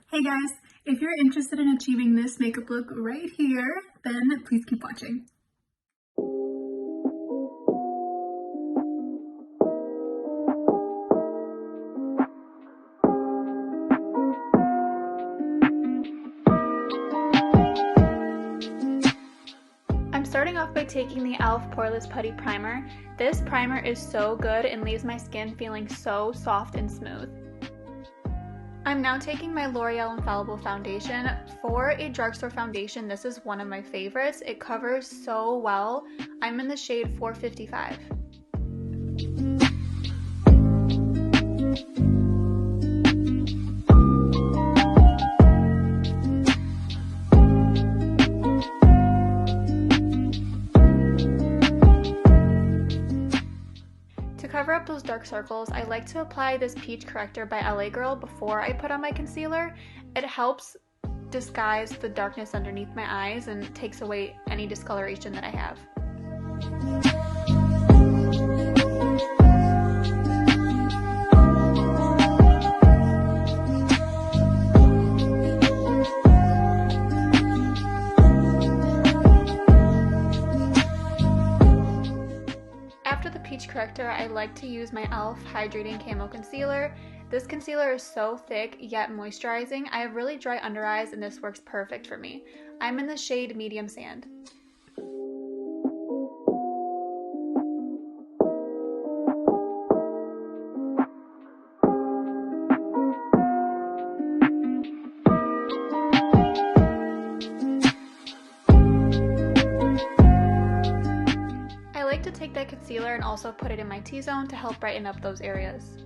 Hey guys, if you're interested in achieving this makeup look right here, then please keep watching. I'm starting off by taking the e.l.f. Poreless Putty Primer. This primer is so good and leaves my skin feeling so soft and smooth. I'm now taking my L'Oreal Infallible Foundation. For a drugstore foundation, this is one of my favorites. It covers so well. I'm in the shade 455. To cover up those dark circles, I like to apply this Peach Corrector by LA Girl before I put on my concealer. It helps disguise the darkness underneath my eyes and takes away any discoloration that I have. After the Peach Corrector, I like to use my e.l.f. Hydrating Camo Concealer. This concealer is so thick yet moisturizing. I have really dry under eyes and this works perfect for me. I'm in the shade Medium Sand. I like to take that concealer and also put it in my T-zone to help brighten up those areas.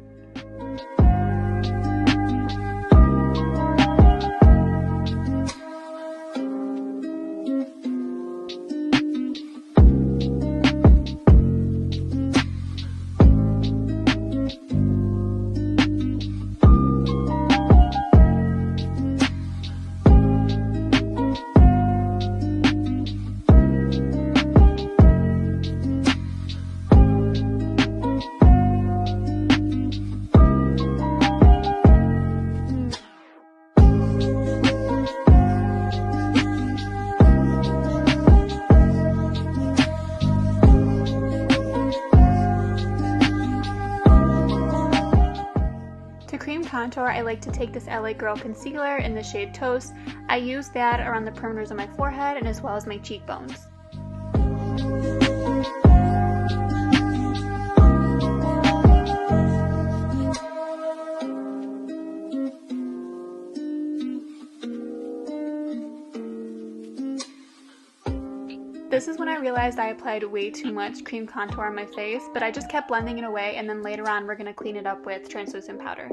To cream contour, I like to take this LA Girl concealer in the shade Toast. I use that around the perimeters of my forehead and as well as my cheekbones. This is when I realized I applied way too much cream contour on my face, but I just kept blending it away, and then later on we're going to clean it up with translucent powder.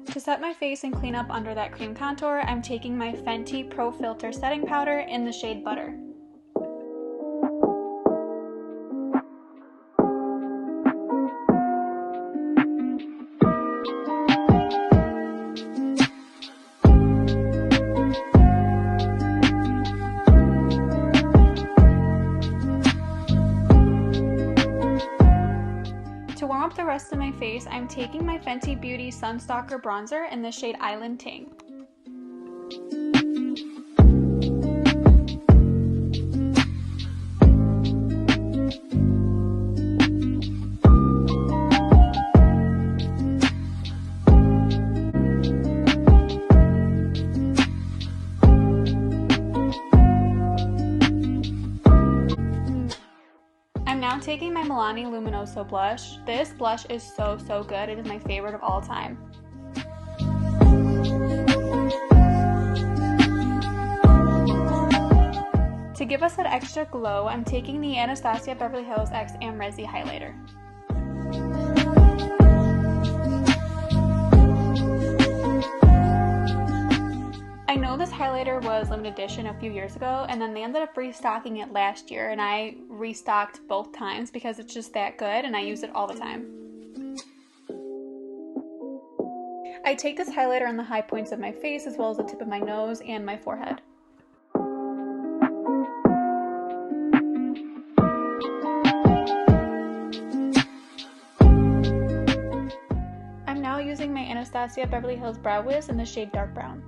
To set my face and clean up under that cream contour, I'm taking my Fenty Pro Filter Setting Powder in the shade Butter. To warm up the rest of my face, I'm taking my Fenty Beauty Sunstalker Bronzer in the shade Island Ting. I'm now taking my Milani Luminoso blush. This blush is so good. It is my favorite of all time. To give us that extra glow, I'm taking the Anastasia Beverly Hills X Amrezy highlighter. I know this highlighter was limited edition a few years ago, and then they ended up restocking it last year, and I restocked both times because it's just that good and I use it all the time. I take this highlighter on the high points of my face as well as the tip of my nose and my forehead. Anastasia Beverly Hills Brow Wiz in the shade Dark Brown.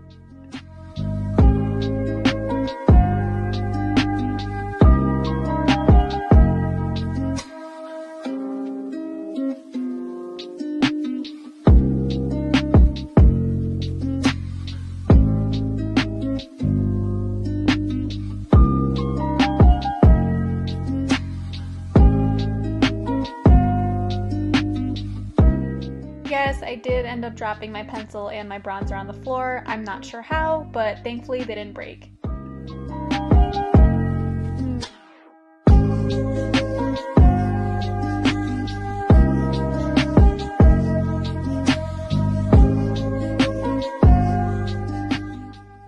Yes, I did end up dropping my pencil and my bronzer on the floor. I'm not sure how, but thankfully they didn't break.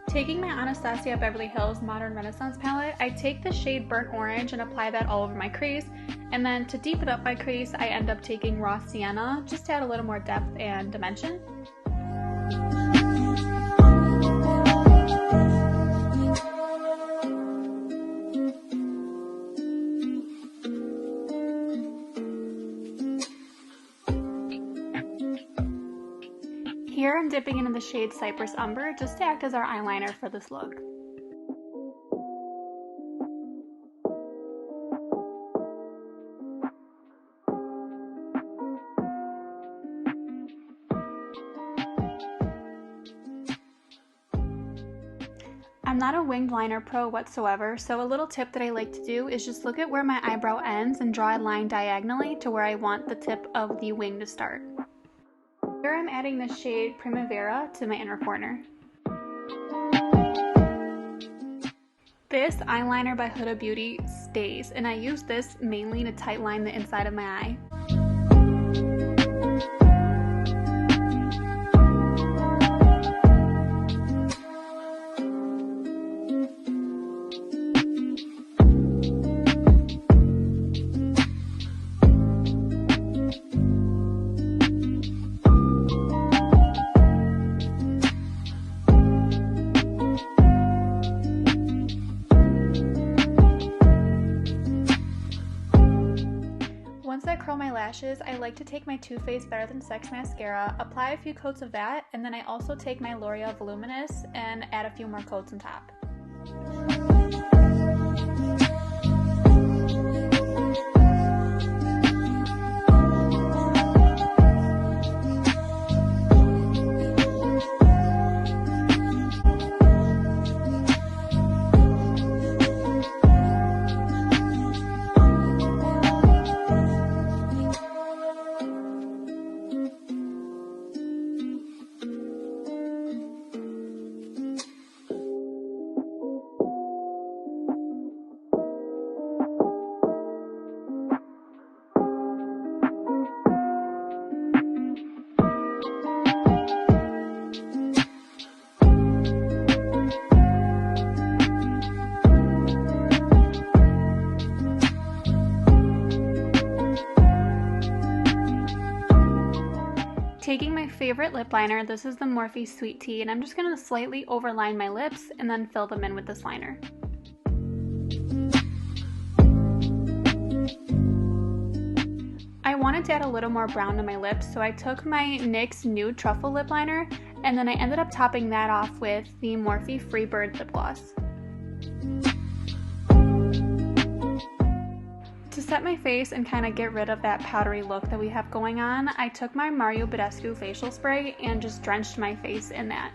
Taking my Anastasia Beverly Hills Modern Renaissance palette, I take the shade Burnt Orange and apply that all over my crease. And then to deepen up my crease, I end up taking Raw Sienna, just to add a little more depth and dimension. Here I'm dipping into the shade Cypress Umber just to act as our eyeliner for this look. I'm not a winged liner pro whatsoever, so a little tip that I like to do is just look at where my eyebrow ends and draw a line diagonally to where I want the tip of the wing to start. Here I'm adding the shade Primavera to my inner corner. This eyeliner by Huda Beauty stays, and I use this mainly to tightline the inside of my eye. Once I curl my lashes, I like to take my Too Faced Better Than Sex mascara, apply a few coats of that, and then I also take my L'Oreal Voluminous and add a few more coats on top. Taking my favorite lip liner, this is the Morphe Sweet Tea, and I'm just going to slightly overline my lips and then fill them in with this liner. I wanted to add a little more brown to my lips, so I took my NYX Nude Truffle lip liner, and then I ended up topping that off with the Morphe Freebird lip gloss. To set my face and kind of get rid of that powdery look that we have going on, I took my Mario Badescu facial spray and just drenched my face in that.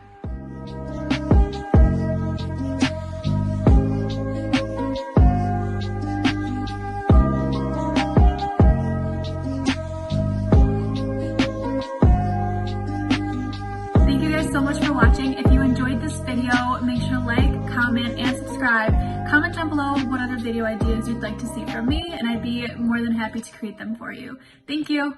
Thank you guys so much for watching. If you enjoyed this video, make sure to like, comment, and subscribe. Comment down below what other video ideas you'd like to see from me, and I'd be more than happy to create them for you. Thank you!